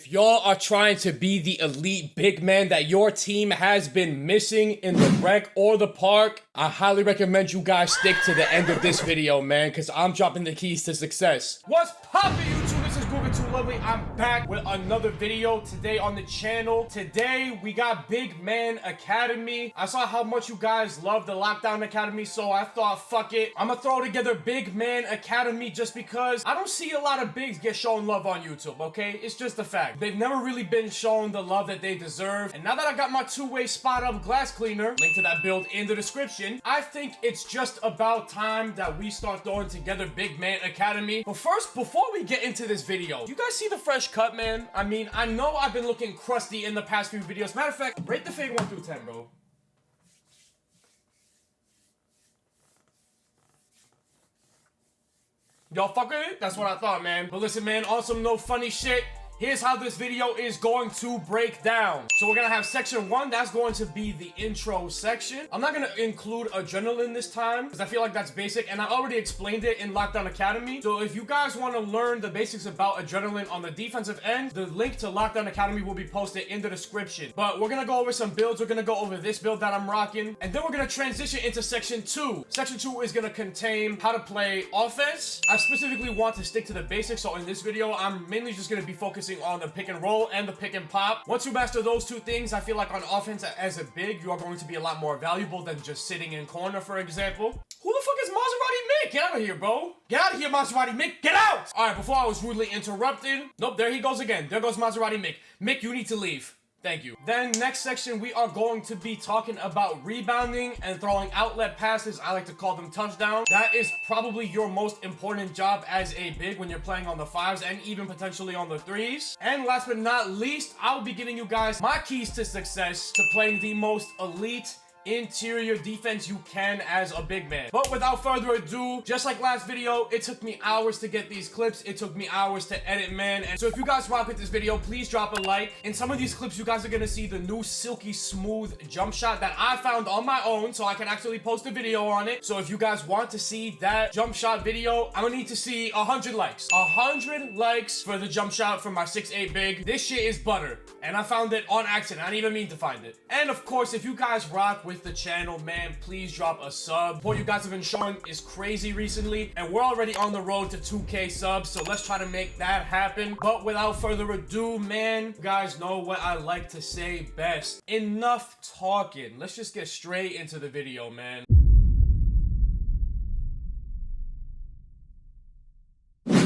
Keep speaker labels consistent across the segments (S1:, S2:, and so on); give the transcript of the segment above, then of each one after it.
S1: If y'all are trying to be the elite big man that your team has been missing in the rec or the park, I highly recommend you guys stick to the end of this video, man, because I'm dropping the keys to success. What's poppin', YouTube? This is Google Too Lovely. I'm back with another video today on the channel. Today, we got Big Man Academy. I saw how much you guys love the Lockdown Academy, so I thought, fuck it. I'm gonna throw together Big Man Academy just because I don't see a lot of bigs get shown love on YouTube, okay? It's just a fact. They've never really been shown the love that they deserve. And now that I got my two-way spot-up glass cleaner, link to that build in the description, I think it's just about time that we start throwing together Big Man Academy. But first, before we get into this video, you guys see the fresh cut, man? I mean, I know I've been looking crusty in the past few videos. Matter of fact, rate the fade 1 through 10, bro. Y'all fuck with it? That's what I thought, man. But listen, man, on some no funny shit, here's how this video is going to break down. So we're gonna have section 1, that's going to be the intro section. I'm not gonna include adrenaline this time, because I feel like that's basic, and I already explained it in Lockdown Academy. So if you guys want to learn the basics about adrenaline on the defensive end, the link to Lockdown Academy will be posted in the description. But we're gonna go over some builds. We're gonna go over this build that I'm rocking, and then we're gonna transition into section 2. Section 2 is gonna contain how to play offense. I specifically want to stick to the basics, so in this video, I'm mainly just gonna be focusing on the pick and roll and the pick and pop. Once you master those two things, I feel like on offense as a big, you are going to be a lot more valuable than just sitting in corner, for example. Who the fuck is Maserati Mick? Get out of here, bro. Get out of here, Maserati Mick. Get out! All right, before I was rudely interrupted. Nope, there he goes again. There goes Maserati Mick. Mick, you need to leave. Thank you. Then next section, we are going to be talking about rebounding and throwing outlet passes. I like to call them touchdowns. That is probably your most important job as a big when you're playing on the 5s and even potentially on the 3s. And last but not least, I'll be giving you guys my keys to success to playing the most elite interior defense you can as a big man. But without further ado, just like last video, it took me hours to get these clips. It took me hours to edit, man. And so if you guys rock with this video, please drop a like. In some of these clips, you guys are gonna see the new silky smooth jump shot that I found on my own, so I can actually post a video on it. So if you guys want to see that jump shot video, I'm gonna need to see 100 likes. 100 likes for the jump shot from my 6'8 big. This shit is butter, and I found it on accident. I didn't even mean to find it. And of course, if you guys rock with the channel, man, please drop a sub. What you guys have been showing is crazy recently, and we're already on the road to 2K subs, so let's try to make that happen. But without further ado, man, you guys know what I like to say best. Enough talking. Let's just get straight into the video, man.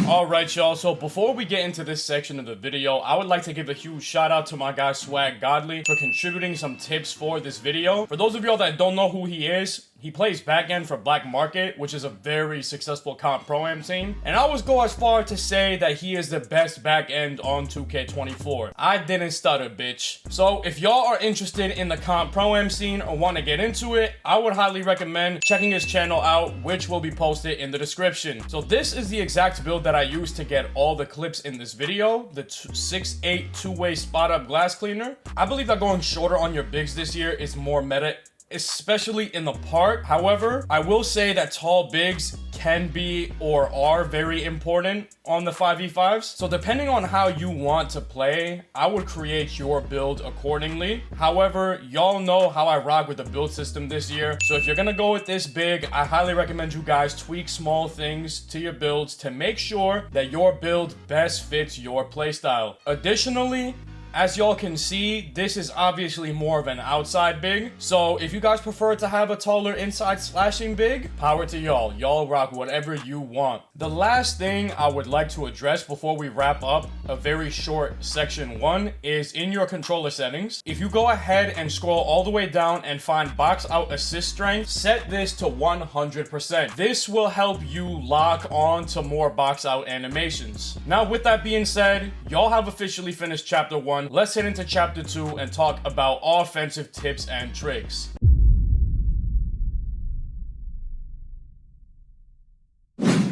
S1: Alright, y'all, so before we get into this section of the video, I would like to give a huge shout out to my guy Swag Godly for contributing some tips for this video. For those of y'all that don't know who he is, he plays backend for Black Market, which is a very successful comp pro-am scene. And I would go as far to say that he is the best backend on 2K24. I didn't stutter, bitch. So if y'all are interested in the comp pro-am scene or want to get into it, I would highly recommend checking his channel out, which will be posted in the description. So this is the exact build that I used to get all the clips in this video, the 6'8 two-way spot-up glass cleaner. I believe that going shorter on your bigs this year is more meta, especially in the park. However, I will say that tall bigs can be or are very important on the 5v5s. So depending on how you want to play, I would create your build accordingly. However, y'all know how I rock with the build system this year. So if you're gonna go with this big, I highly recommend you guys tweak small things to your builds to make sure that your build best fits your playstyle. Additionally, as y'all can see, this is obviously more of an outside big. So if you guys prefer to have a taller inside slashing big, power to y'all. Y'all rock whatever you want. The last thing I would like to address before we wrap up a very short section 1 is in your controller settings. If you go ahead and scroll all the way down and find box out assist strength, set this to 100%. This will help you lock on to more box out animations. Now with that being said, y'all have officially finished chapter 1. Let's head into chapter 2 and talk about offensive tips and tricks.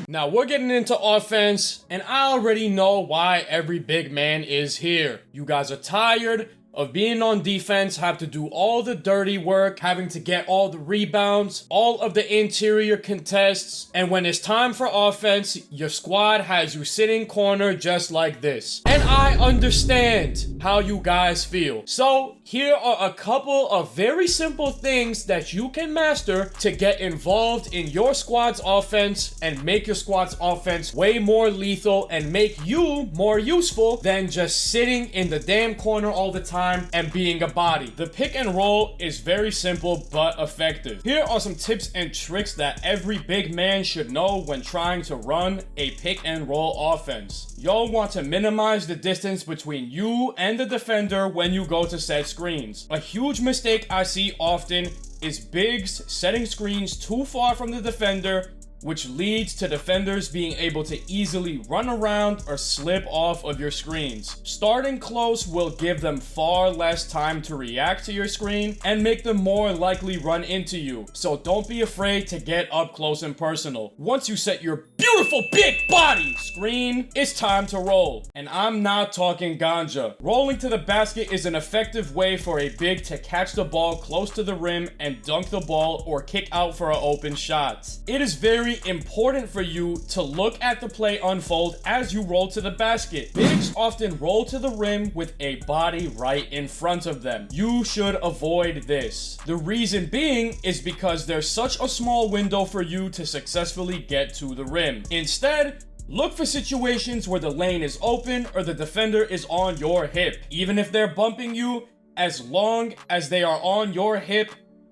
S1: Now we're getting into offense, and I already know why every big man is here. You guys are tired, of being on defense, have to do all the dirty work, having to get all the rebounds, all of the interior contests, and when it's time for offense, your squad has you sitting corner just like this. And I understand how you guys feel. So here are a couple of very simple things that you can master to get involved in your squad's offense and make your squad's offense way more lethal and make you more useful than just sitting in the damn corner all the time and being a body. The pick and roll is very simple but effective. Here are some tips and tricks that every big man should know when trying to run a pick and roll offense. You'll want to minimize the distance between you and the defender when you go to set screens. A huge mistake I see often is bigs setting screens too far from the defender, which leads to defenders being able to easily run around or slip off of your screens. Starting close will give them far less time to react to your screen and make them more likely run into you. So don't be afraid to get up close and personal. Once you set your beautiful big body screen, it's time to roll. And I'm not talking ganja. Rolling to the basket is an effective way for a big to catch the ball close to the rim and dunk the ball or kick out for an open shot. It is very important for you to look at the play unfold as you roll to the basket. Bigs often roll to the rim with a body right in front of them. You should avoid this. The reason being is because there's such a small window for you to successfully get to the rim. Instead, look for situations where the lane is open or the defender is on your hip. Even if they're bumping you, as long as they are on your hip,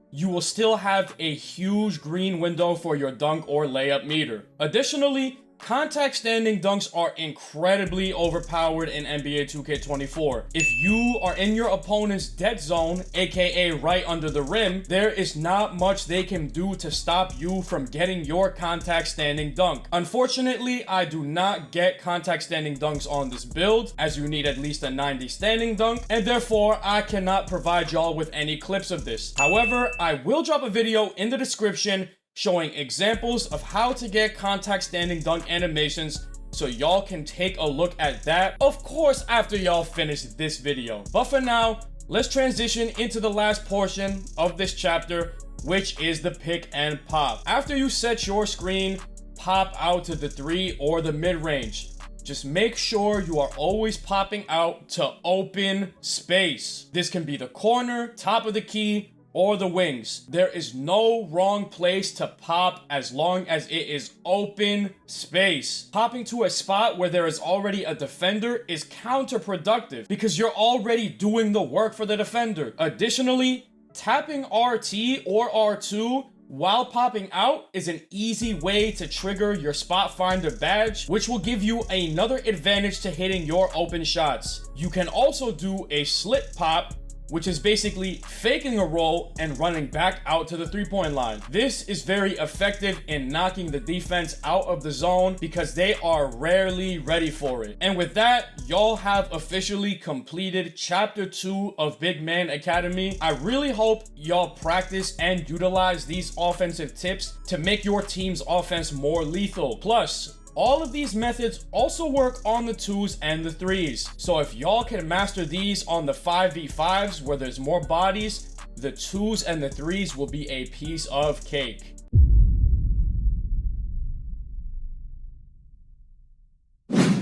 S1: you will still have a huge green window for your dunk or layup meter. Additionally, contact standing dunks are incredibly overpowered in NBA 2K24. If you are in your opponent's dead zone, aka right under the rim, there is not much they can do to stop you from getting your contact standing dunk. Unfortunately, I do not get contact standing dunks on this build, as you need at least a 90 standing dunk, and therefore I cannot provide y'all with any clips of this. However, I will drop a video in the description showing examples of how to get contact standing dunk animations, so y'all can take a look at that, of course, after y'all finish this video. But for now, let's transition into the last portion of this chapter, which is the pick and pop. After you set your screen, pop out to the 3 or the mid-range. Just make sure you are always popping out to open space. This can be the corner, top of the key, or the wings. There is no wrong place to pop as long as it is open space. Popping to a spot where there is already a defender is counterproductive because you're already doing the work for the defender. Additionally, tapping RT or R2 while popping out is an easy way to trigger your spot finder badge, which will give you another advantage to hitting your open shots. You can also do a slip pop, which is basically faking a roll and running back out to the three-point line. This is very effective in knocking the defense out of the zone because they are rarely ready for it. And with that, y'all have officially completed chapter 2 of Big Man Academy. I really hope y'all practice and utilize these offensive tips to make your team's offense more lethal. Plus, all of these methods also work on the 2s and the 3s. So if y'all can master these on the 5v5s where there's more bodies, the 2s and the 3s will be a piece of cake.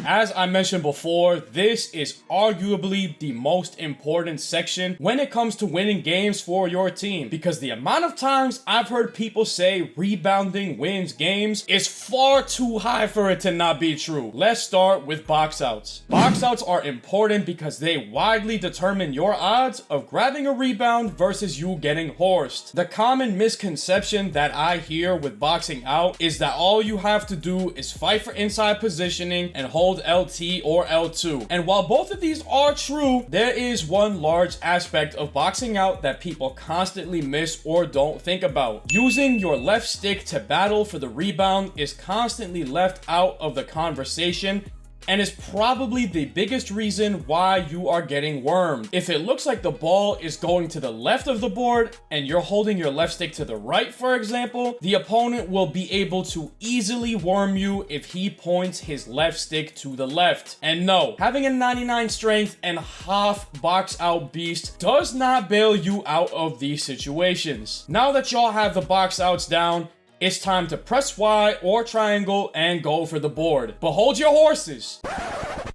S1: As I mentioned before, this is arguably the most important section when it comes to winning games for your team, because the amount of times I've heard people say rebounding wins games is far too high for it to not be true. Let's start with box outs. Box outs are important because they widely determine your odds of grabbing a rebound versus you getting horsed. The common misconception that I hear with boxing out is that all you have to do is fight for inside positioning and hold LT or L2. And while both of these are true, there is one large aspect of boxing out that people constantly miss or don't think about. Using your left stick to battle for the rebound is constantly left out of the conversation, and is probably the biggest reason why you are getting wormed. If it looks like the ball is going to the left of the board and you're holding your left stick to the right, for example, the opponent will be able to easily worm you if he points his left stick to the left. And no, having a 99 strength and half box out beast does not bail you out of these situations. Now that y'all have the box outs down, it's time to press Y or triangle and go for the board. But hold your horses,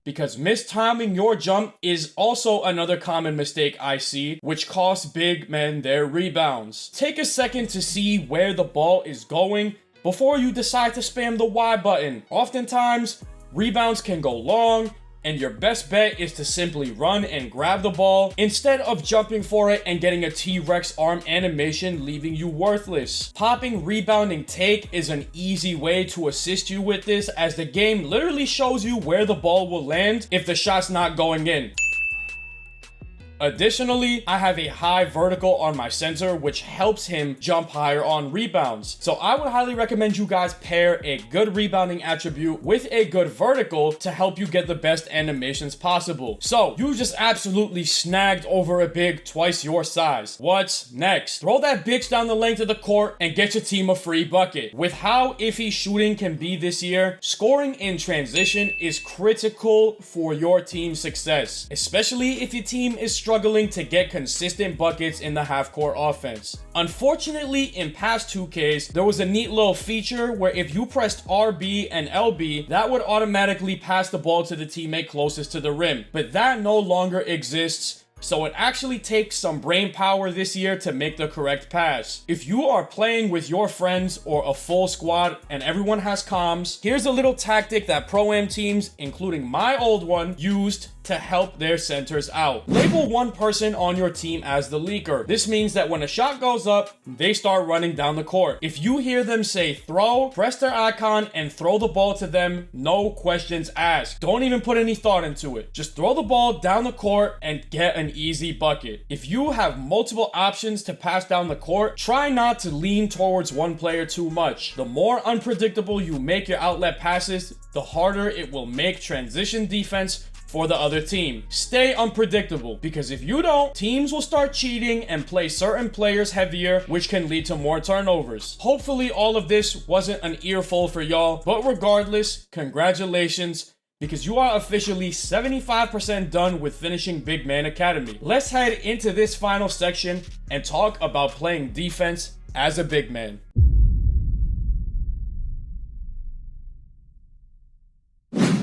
S1: because mistiming your jump is also another common mistake I see, which costs big men their rebounds. Take a second to see where the ball is going before you decide to spam the Y button. Oftentimes, rebounds can go long, and your best bet is to simply run and grab the ball instead of jumping for it and getting a T-Rex arm animation leaving you worthless. Popping rebounding take is an easy way to assist you with this, as the game literally shows you where the ball will land if the shot's not going in. Additionally, I have a high vertical on my center, which helps him jump higher on rebounds. So I would highly recommend you guys pair a good rebounding attribute with a good vertical to help you get the best animations possible. So you just absolutely snagged over a big twice your size. What's next? Throw that bitch down the length of the court and get your team a free bucket. With how iffy shooting can be this year, scoring in transition is critical for your team's success, especially if your team is struggling to get consistent buckets in the half-court offense. Unfortunately, in past 2Ks, there was a neat little feature where if you pressed RB and LB, that would automatically pass the ball to the teammate closest to the rim. But that no longer exists, so it actually takes some brain power this year to make the correct pass. If you are playing with your friends or a full squad and everyone has comms, here's a little tactic that Pro-Am teams, including my old one, used to help their centers out. Label one person on your team as the leaker. This means that when a shot goes up, they start running down the court. If you hear them say throw, press their icon and throw the ball to them, no questions asked. Don't even put any thought into it. Just throw the ball down the court and get an easy bucket. If you have multiple options to pass down the court, try not to lean towards one player too much. The more unpredictable you make your outlet passes, the harder it will make transition defense for the other team. Stay unpredictable, because if you don't, teams will start cheating and play certain players heavier, which can lead to more turnovers. Hopefully all of this wasn't an earful for y'all, but regardless, congratulations, because you are officially 75% done with finishing Big Man Academy. Let's head into this final section and talk about playing defense as a big man.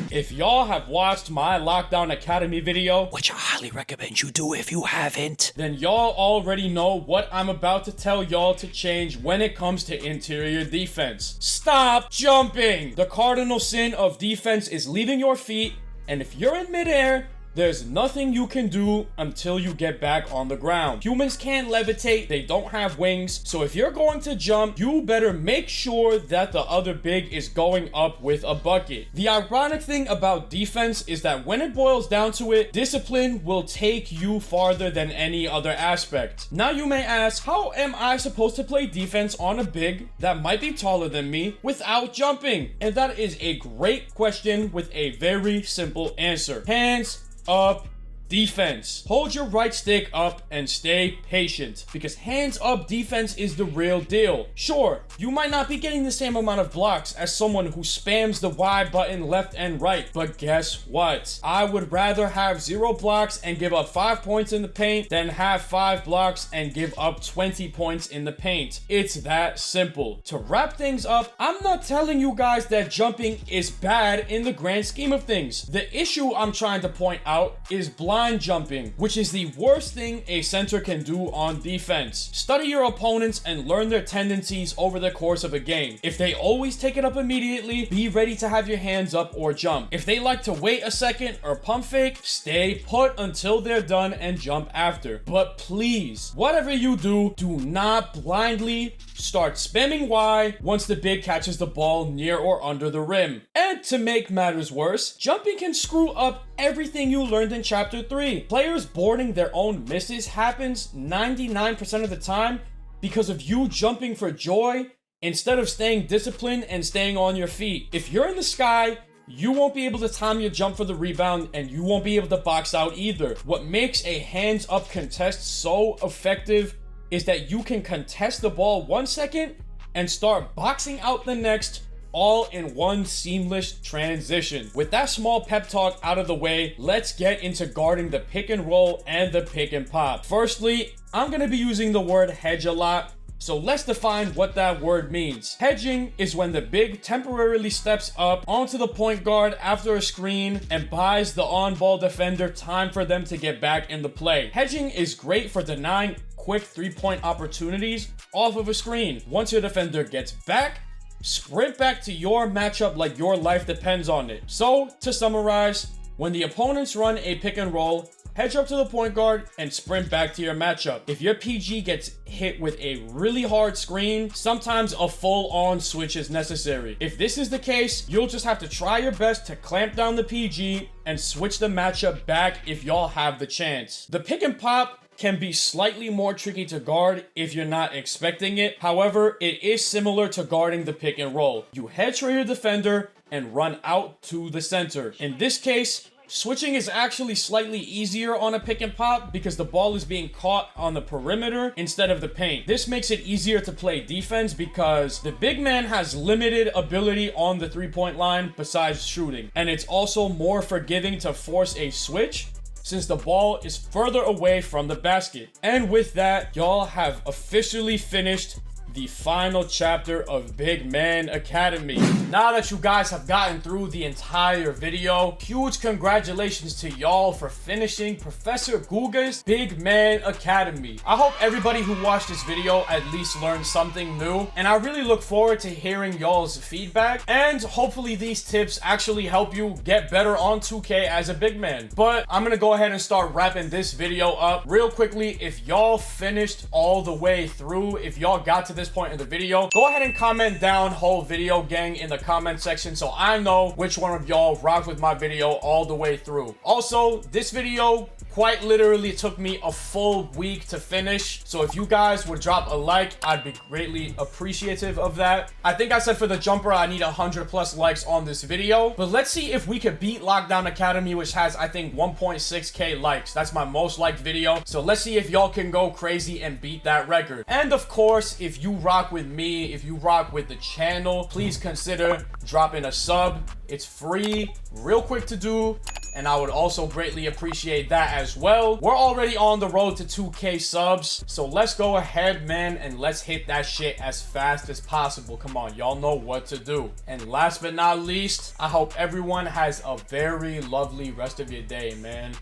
S1: If y'all have watched my Lockdown Academy video, which I highly recommend you do if you haven't, then y'all already know what I'm about to tell y'all to change when it comes to interior defense. Stop jumping! The cardinal sin of defense is leaving your feet, and if you're in midair, there's nothing you can do until you get back on the ground. Humans can't levitate, they don't have wings, so if you're going to jump, you better make sure that the other big is going up with a bucket. The ironic thing about defense is that when it boils down to it, discipline will take you farther than any other aspect. Now you may ask, how am I supposed to play defense on a big that might be taller than me without jumping? And that is a great question with a very simple answer. Hands up defense. Hold your right stick up and stay patient, because hands up defense is the real deal. Sure, you might not be getting the same amount of blocks as someone who spams the Y button left and right, but guess what? I would rather have 0 blocks and give up 5 points in the paint than have 5 blocks and give up 20 points in the paint. It's that simple. To wrap things up, I'm not telling you guys that jumping is bad in the grand scheme of things. The issue I'm trying to point out is blind jumping, which is the worst thing a center can do on defense. Study your opponents and learn their tendencies over the course of a game. If they always take it up immediately, be ready to have your hands up or jump. If they like to wait a second or pump fake, stay put until they're done and jump after. But please, whatever you do, do not blindly start spamming Y once the big catches the ball near or under the rim. And to make matters worse, jumping can screw up everything you learned in chapter 3. Players boarding their own misses happens 99% of the time because of you jumping for joy instead of staying disciplined and staying on your feet. If you're in the sky you won't be able to time your jump for the rebound, and you won't be able to box out either. What makes a hands-up contest so effective is that you can contest the ball 1 second and start boxing out the next, all in one seamless transition. With that small pep talk out of the way, let's get into guarding the pick and roll and the pick and pop. Firstly, I'm going to be using the word hedge a lot, so let's define what that word means. Hedging is when the big temporarily steps up onto the point guard after a screen and buys the on-ball defender time for them to get back in the play. Hedging is great for denying quick three-point opportunities off of a screen. Once your defender gets back, sprint back to your matchup like your life depends on it. So, to summarize, when the opponents run a pick and roll, hedge up to the point guard and sprint back to your matchup. If your PG gets hit with a really hard screen, sometimes a full-on switch is necessary. If this is the case, you'll just have to try your best to clamp down the PG and switch the matchup back if y'all have the chance. The pick and pop can be slightly more tricky to guard if you're not expecting it. However, it is similar to guarding the pick and roll. You hedge for your defender and run out to the center. In this case, switching is actually slightly easier on a pick and pop because the ball is being caught on the perimeter instead of the paint. This makes it easier to play defense because the big man has limited ability on the three-point line besides shooting. And it's also more forgiving to force a switch since the ball is further away from the basket. And with that, y'all have officially finished the final chapter of Big Man Academy. Now that you guys have gotten through the entire video, huge congratulations to y'all for finishing Professor Guga's Big Man Academy. I hope everybody who watched this video at least learned something new, and I really look forward to hearing y'all's feedback, and hopefully these tips actually help you get better on 2K as a big man. But I'm gonna go ahead and start wrapping this video up real quickly. If y'all finished all the way through, if y'all got to this point in the video, go ahead and comment down whole video gang in the comment section so I know which one of y'all rocked with my video all the way through. Also, this video quite literally took me a full week to finish, so if you guys would drop a like, I'd be greatly appreciative of that. I think I said for the jumper I need 100+ likes on this video, but let's see if we could beat Lockdown Academy, which has I think 1.6k likes. That's my most liked video, so let's see if y'all can go crazy and beat that record. And of course, if you rock with me, if you rock with the channel, please consider dropping a sub. It's free, real quick to do, and I would also greatly appreciate that as well. We're already on the road to 2K subs, so let's go ahead, man, and let's hit that shit as fast as possible. Come on, y'all know what to do. And last but not least, I hope everyone has a very lovely rest of your day, man.